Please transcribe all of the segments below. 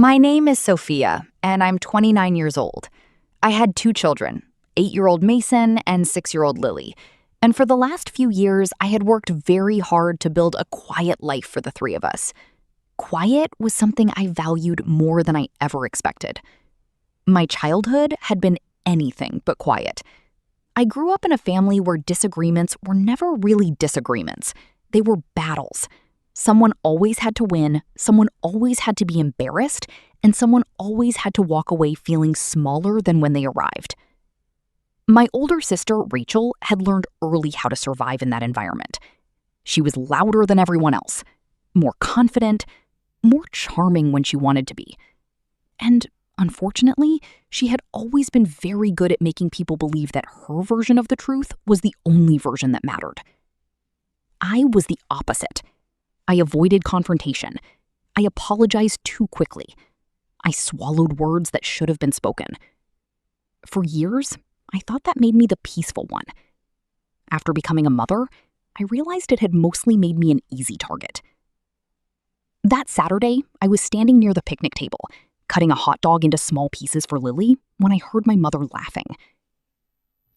My name is Sophia, and I'm 29 years old. I had two children, 8-year-old Mason and 6-year-old Lily. And for the last few years, I had worked very hard to build a quiet life for the three of us. Quiet was something I valued more than I ever expected. My childhood had been anything but quiet. I grew up in a family where disagreements were never really disagreements. They were battles. Someone always had to win, someone always had to be embarrassed, and someone always had to walk away feeling smaller than when they arrived. My older sister, Rachel, had learned early how to survive in that environment. She was louder than everyone else, more confident, more charming when she wanted to be. And unfortunately, she had always been very good at making people believe that her version of the truth was the only version that mattered. I was the opposite. I avoided confrontation. I apologized too quickly. I swallowed words that should have been spoken. For years, I thought that made me the peaceful one. After becoming a mother, I realized it had mostly made me an easy target. That Saturday, I was standing near the picnic table, cutting a hot dog into small pieces for Lily, when I heard my mother laughing.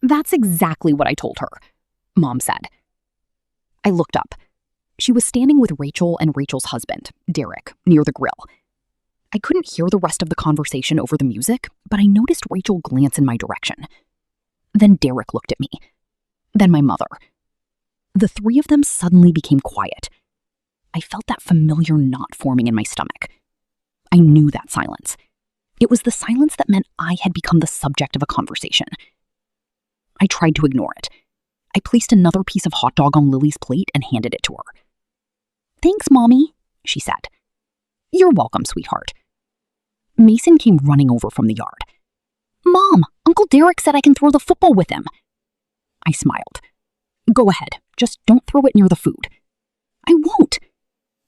"That's exactly what I told her," Mom said. I looked up. She was standing with Rachel and Rachel's husband, Derek, near the grill. I couldn't hear the rest of the conversation over the music, but I noticed Rachel glance in my direction. Then Derek looked at me. Then my mother. The three of them suddenly became quiet. I felt that familiar knot forming in my stomach. I knew that silence. It was the silence that meant I had become the subject of a conversation. I tried to ignore it. I placed another piece of hot dog on Lily's plate and handed it to her. "Thanks, Mommy," she said. "You're welcome, sweetheart." Mason came running over from the yard. "Mom, Uncle Derek said I can throw the football with him." I smiled. "Go ahead, just don't throw it near the food." "I won't."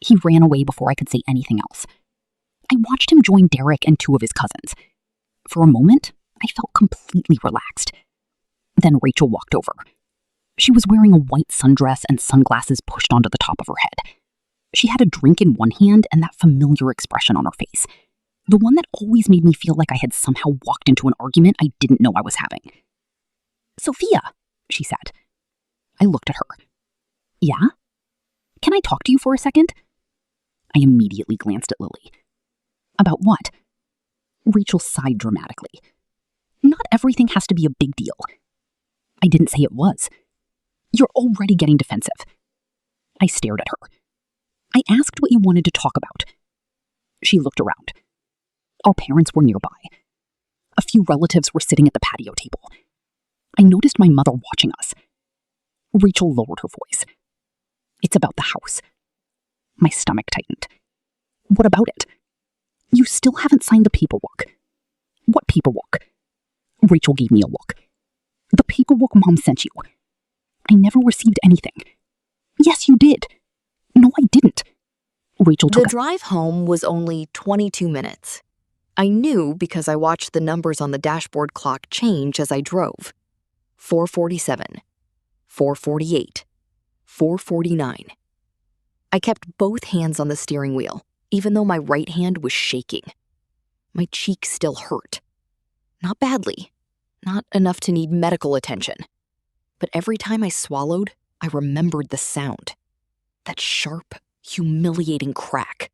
He ran away before I could say anything else. I watched him join Derek and two of his cousins. For a moment, I felt completely relaxed. Then Rachel walked over. She was wearing a white sundress and sunglasses pushed onto the top of her head. She had a drink in one hand and that familiar expression on her face, the one that always made me feel like I had somehow walked into an argument I didn't know I was having. "Sophia," she said. I looked at her. "Yeah? Can I talk to you for a second?" I immediately glanced at Lily. "About what?" Rachel sighed dramatically. "Not everything has to be a big deal." I didn't say it was. "You're already getting defensive." I stared at her. I asked what you wanted to talk about. She looked around. Our parents were nearby. A few relatives were sitting at the patio table. I noticed my mother watching us. Rachel lowered her voice. "It's about the house." My stomach tightened. "What about it?" "You still haven't signed the paperwork." "What paperwork?" Rachel gave me a look. "The paperwork Mom sent you." "I never received anything." "Yes, you did." "No, I didn't." Rachel took The drive home was only 22 minutes. I knew because I watched the numbers on the dashboard clock change as I drove. 4:47, 4:48, 4:49. I kept both hands on the steering wheel, even though my right hand was shaking. My cheek still hurt. Not badly, not enough to need medical attention. But every time I swallowed, I remembered the sound. That sharp, humiliating crack.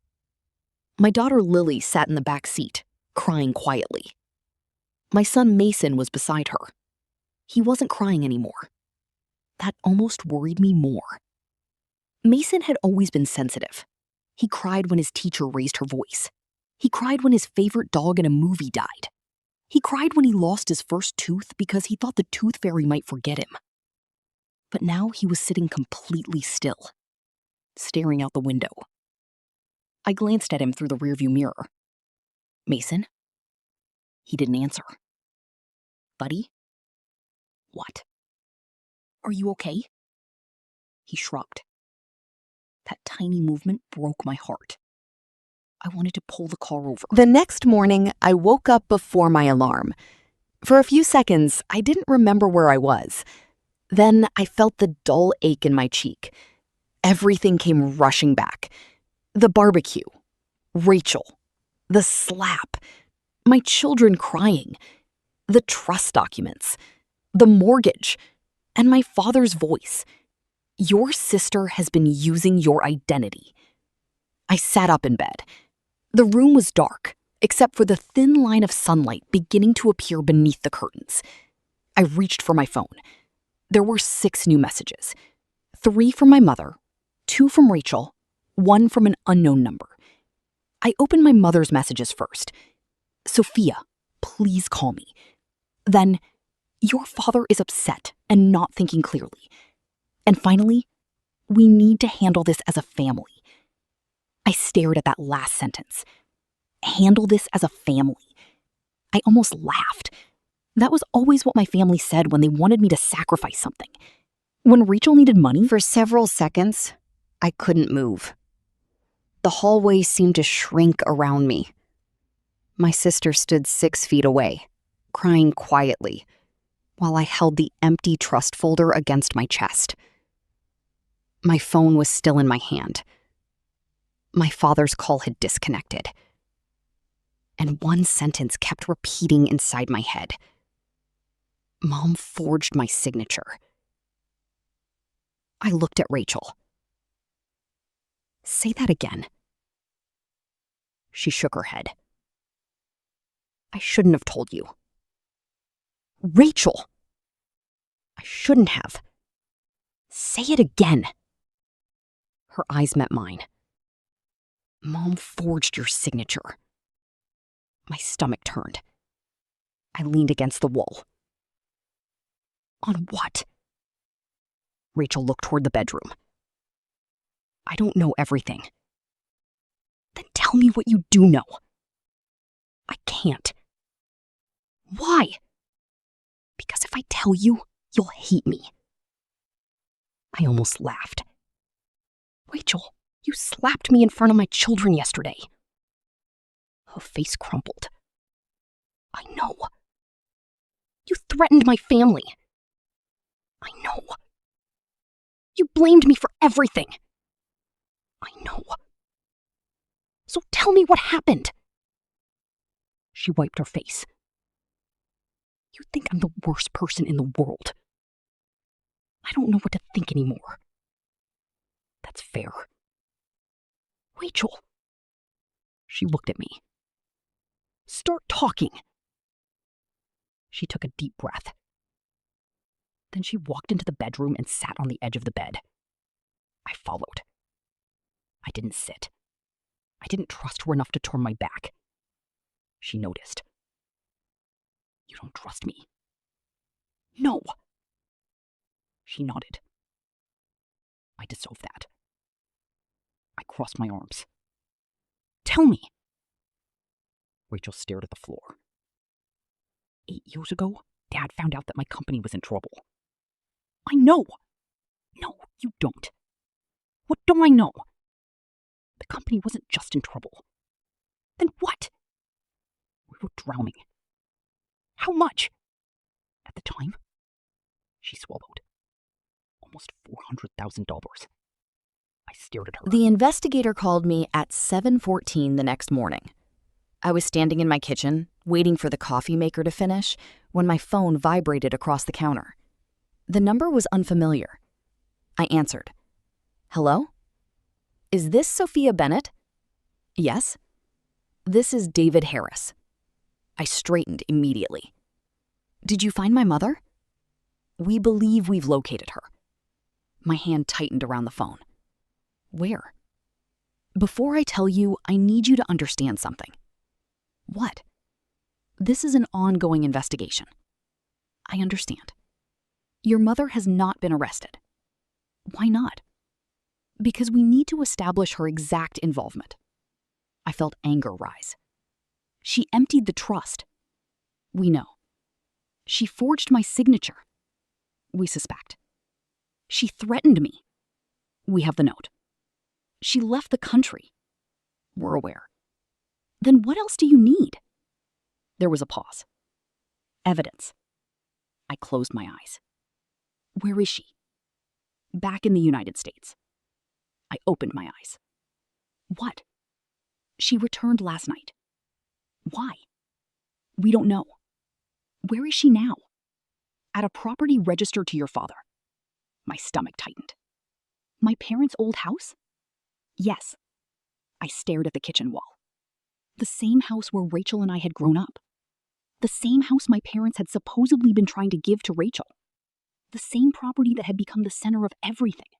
My daughter Lily sat in the back seat, crying quietly. My son Mason was beside her. He wasn't crying anymore. That almost worried me more. Mason had always been sensitive. He cried when his teacher raised her voice. He cried when his favorite dog in a movie died. He cried when he lost his first tooth because he thought the tooth fairy might forget him. But now he was sitting completely still, staring out the window. I glanced at him through the rearview mirror. "Mason?" He didn't answer. "Buddy?" "What?" "Are you okay?" He shrugged. That tiny movement broke my heart. I wanted to pull the car over. The next morning, I woke up before my alarm. For a few seconds, I didn't remember where I was. Then I felt the dull ache in my cheek. Everything came rushing back. The barbecue. Rachel. The slap, my children crying, the trust documents, the mortgage, and my father's voice. Your sister has been using your identity. I sat up in bed. The room was dark, except for the thin line of sunlight beginning to appear beneath the curtains. I reached for my phone. There were 6 new messages. 3 from my mother, 2 from Rachel, 1 from an unknown number. I opened my mother's messages first. Sophia, please call me. Then, your father is upset and not thinking clearly. And finally, we need to handle this as a family. I stared at that last sentence. Handle this as a family. I almost laughed. That was always what my family said when they wanted me to sacrifice something. When Rachel needed money, For several seconds, I couldn't move. The hallway seemed to shrink around me. My sister stood 6 feet away, crying quietly, while I held the empty trust folder against my chest. My phone was still in my hand. My father's call had disconnected. And one sentence kept repeating inside my head. Mom forged my signature. I looked at Rachel. Say that again. She shook her head. I shouldn't have told you. Rachel! I shouldn't have. Say it again. Her eyes met mine. Mom forged your signature. My stomach turned. I leaned against the wall. On what? Rachel looked toward the bedroom. I don't know everything. Then tell me what you do know. I can't. Why? Because if I tell you, you'll hate me. I almost laughed. Rachel, you slapped me in front of my children yesterday. Her face crumpled. I know. You threatened my family. I know. You blamed me for everything. I know. So tell me what happened. She wiped her face. You think I'm the worst person in the world. I don't know what to think anymore. That's fair. Rachel. She looked at me. Start talking. She took a deep breath. Then she walked into the bedroom and sat on the edge of the bed. I followed. I didn't sit. I didn't trust her enough to turn my back. She noticed. You don't trust me? No. She nodded. I deserve that. I crossed my arms. Tell me. Rachel stared at the floor. 8 years ago, Dad found out that my company was in trouble. I know. No, you don't. What don't I know? The company wasn't just in trouble. Then what? We were drowning. How much? At the time, she swallowed. Almost $400,000. I stared at her. The investigator called me at 7:14 the next morning. I was standing in my kitchen, waiting for the coffee maker to finish, when my phone vibrated across the counter. The number was unfamiliar. I answered. Hello? Is this Sophia Bennett? Yes. This is David Harris. I straightened immediately. Did you find my mother? We believe we've located her. My hand tightened around the phone. Where? Before I tell you, I need you to understand something. What? This is an ongoing investigation. I understand. Your mother has not been arrested. Why not? Because we need to establish her exact involvement. I felt anger rise. She emptied the trust. We know. She forged my signature. We suspect. She threatened me. We have the note. She left the country. We're aware. Then what else do you need? There was a pause. Evidence. I closed my eyes. Where is she? Back in the United States. I opened my eyes. What? She returned last night. Why? We don't know. Where is she now? At a property registered to your father. My stomach tightened. My parents' old house? Yes. I stared at the kitchen wall. The same house where Rachel and I had grown up. The same house my parents had supposedly been trying to give to Rachel. The same property that had become the center of everything.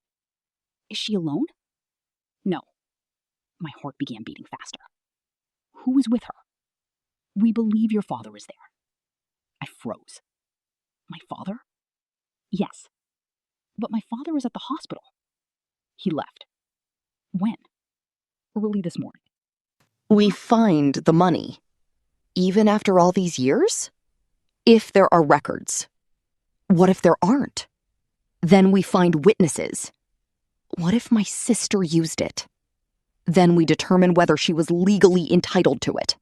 Is she alone? No. My heart began beating faster. Who is with her? We believe your father is there. I froze. My father? Yes. But my father is at the hospital. He left. When? Early this morning. We find the money, even after all these years? If there are records. What if there aren't? Then we find witnesses. What if my sister used it? Then we determine whether she was legally entitled to it.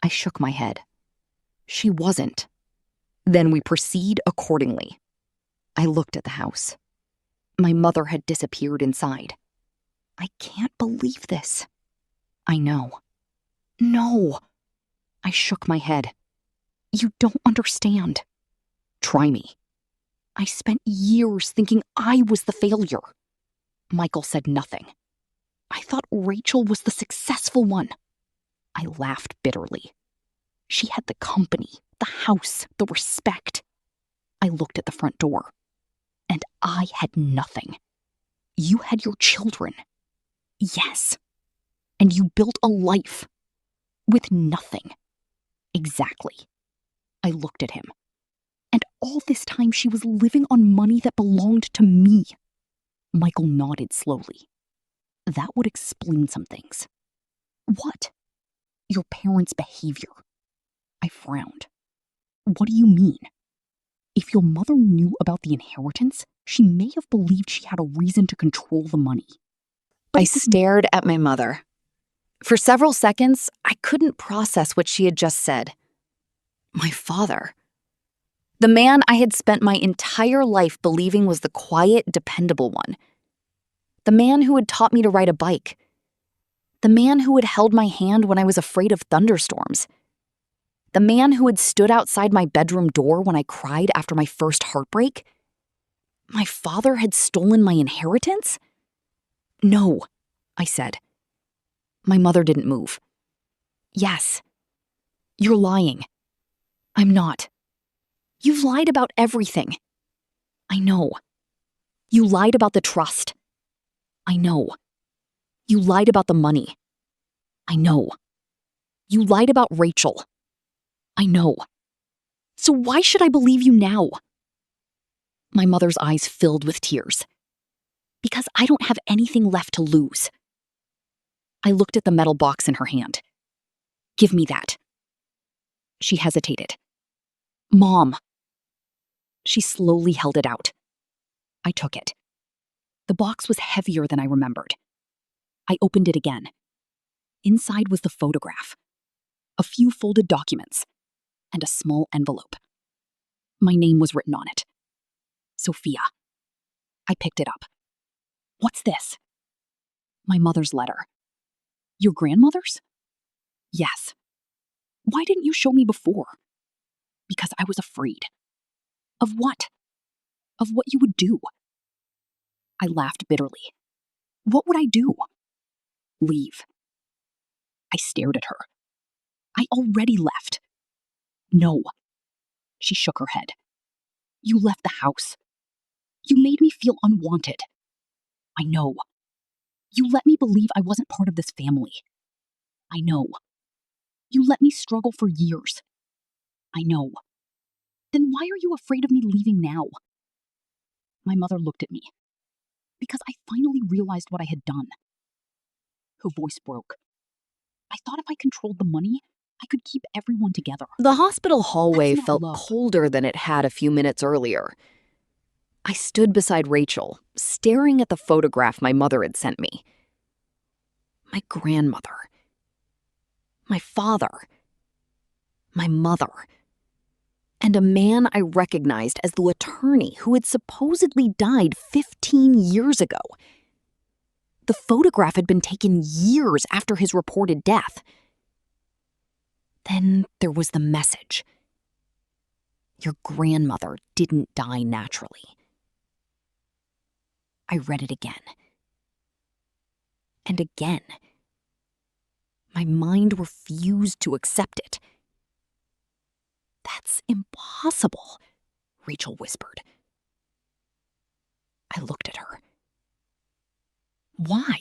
I shook my head. She wasn't. Then we proceed accordingly. I looked at the house. My mother had disappeared inside. I can't believe this. I know. No. I shook my head. You don't understand. Try me. I spent years thinking I was the failure. Michael said nothing. I thought Rachel was the successful one. I laughed bitterly. She had the company, the house, the respect. I looked at the front door. And I had nothing. You had your children. Yes. And you built a life. With nothing. Exactly. I looked at him. And all this time she was living on money that belonged to me. Michael nodded slowly. That would explain some things. What? Your parents' behavior. I frowned. What do you mean? If your mother knew about the inheritance, she may have believed she had a reason to control the money. I stared at my mother. For several seconds, I couldn't process what she had just said. My father. The man I had spent my entire life believing was the quiet, dependable one. The man who had taught me to ride a bike. The man who had held my hand when I was afraid of thunderstorms. The man who had stood outside my bedroom door when I cried after my first heartbreak. My father had stolen my inheritance? No, I said. My mother didn't move. Yes. You're lying. I'm not. You've lied about everything. I know. You lied about the trust. I know. You lied about the money. I know. You lied about Rachel. I know. So why should I believe you now? My mother's eyes filled with tears. Because I don't have anything left to lose. I looked at the metal box in her hand. Give me that. She hesitated. Mom. She slowly held it out. I took it. The box was heavier than I remembered. I opened it again. Inside was the photograph, a few folded documents, and a small envelope. My name was written on it. Sophia. I picked it up. What's this? My mother's letter. Your grandmother's? Yes. Why didn't you show me before? Because I was afraid. Of what? Of what you would do. I laughed bitterly. What would I do? Leave. I stared at her. I already left. No. She shook her head. You left the house. You made me feel unwanted. I know. You let me believe I wasn't part of this family. I know. You let me struggle for years. I know. Then why are you afraid of me leaving now? My mother looked at me. Because I finally realized what I had done. Her voice broke. I thought if I controlled the money, I could keep everyone together. The hospital hallway That's not felt love. colder than it had a few minutes earlier. I stood beside Rachel, staring at the photograph my mother had sent me. My grandmother. My father. My mother. And a man I recognized as the attorney who had supposedly died 15 years ago. The photograph had been taken years after his reported death. Then then there was the message. Your grandmother didn't die naturally. I read it again. And again. My mind refused to accept it. That's impossible, Rachel whispered. I looked at her. Why?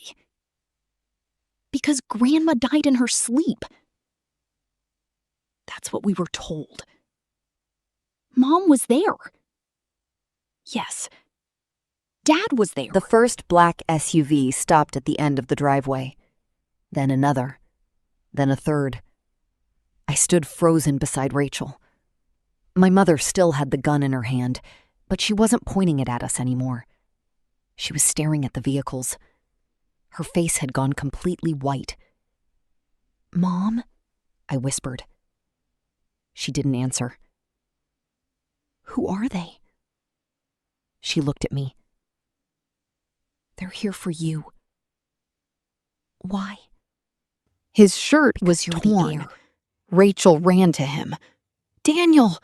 Because Grandma died in her sleep. That's what we were told. Mom was there. Yes. Dad was there. The first black SUV stopped at the end of the driveway. Then another. Then a third. I stood frozen beside Rachel. My mother still had the gun in her hand, but she wasn't pointing it at us anymore. She was staring at the vehicles. Her face had gone completely white. "Mom?" I whispered. She didn't answer. "Who are they?" She looked at me. "They're here for you." "Why?" His shirt was Because you're the torn. heir. Rachel ran to him. "Daniel!"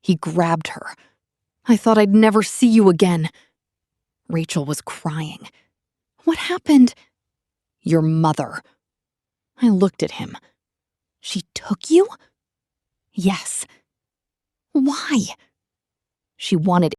He grabbed her. "I thought I'd never see you again." Rachel was crying. "What happened?" "Your mother." I looked at him. "She took you?" "Yes." "Why?" "She wanted